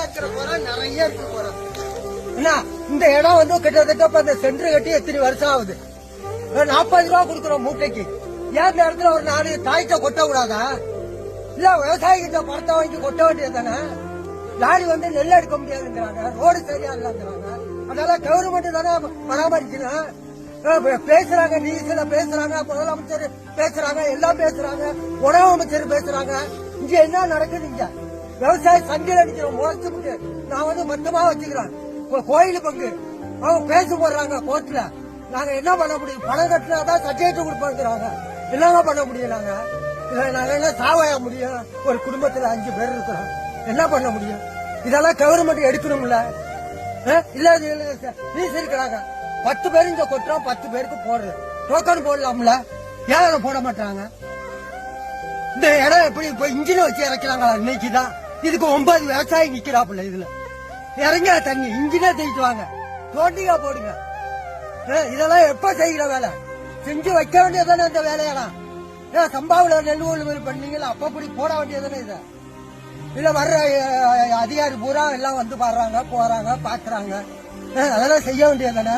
Acre போறோம் நிறைய இருக்கு போறோம். என்ன இந்த இடம் வந்து கிட்டத்தட்ட இந்த சென்டர் கட்டி எத்தனை வருஷம் ஆகுது. 40 ரூபா கொடுக்குறோம் மூட்டைக்கு. ஏன் இந்த இடத்துல ஒரு 4 தாய்ட்ட கொட்ட கூடாதா? இல்ல விவசாயி கிட்ட பணத்தை வாங்கி கொட்ட வேண்டியது தானே. லாரி வந்து நெல் எடுக்க முடியாதுங்கிறாங்க, ரோடு சரியா இல்லங்கிறாங்க. அதனால கவர்மெண்ட் தானே பராமரிக்கணும். பேசுறாங்க, நியூஸ்ல பேசுறாங்க, முதலமைச்சர் பேசுறாங்க, எல்லாம் பேசுறாங்க, உணவு அமைச்சர் பேசுறாங்க. இங்க என்ன நடக்குது? இங்க விவசாய சந்தையில் அடிக்கிறோம் முறைச்சு. நான் வந்து மொத்தமா வச்சுக்கிறேன் கோயில் பங்கு. அவங்க பேச போடுறாங்க கோர்ட்ல. நாங்க என்ன பண்ண முடியும்? பணம் கட்டினாதான் சர்டிபிகேட் கொடுப்பாங்கிறாங்க. என்னங்க பண்ண முடியும்? நாங்க என்ன சாவாய முடியும்? ஒரு குடும்பத்துல 5 பேர் இருக்கிறோம், என்ன பண்ண முடியும்? இதெல்லாம் கவர்மெண்ட் எடுக்கணும்ல. இல்ல நீஸ் இருக்கிறாங்க 10 பேர் இங்க கொட்டுறோம், 10 பேருக்கு போடுறது டோக்கன் போடலாம்ல. ஏன் அதை போட மாட்டாங்க? இந்த இடம் எப்படி இப்ப இன்ஜின் வச்சு இறக்கிறாங்களா? இன்னைக்குதான் இதுக்கு 9 விவசாயி நிக்கிறாப்புல. இதுல இறங்க தண்ணி இன்ஜினே தூக்கிட்டு தோண்டிகா போடுங்க. இதெல்லாம் எப்ப செய்கிற வேலை? செஞ்சு வைக்க வேண்டியதானே இந்த வேலையெல்லாம். சம்பாவில நெல் கொள்முதல் பண்ணீங்களா? அப்படி போட வேண்டியதானே இதை. இல்ல வர்ற அதிகாரி பூரா எல்லாம் வந்து பாடுறாங்க, போறாங்க, பாக்குறாங்க. அதெல்லாம் செய்ய வேண்டியதானே.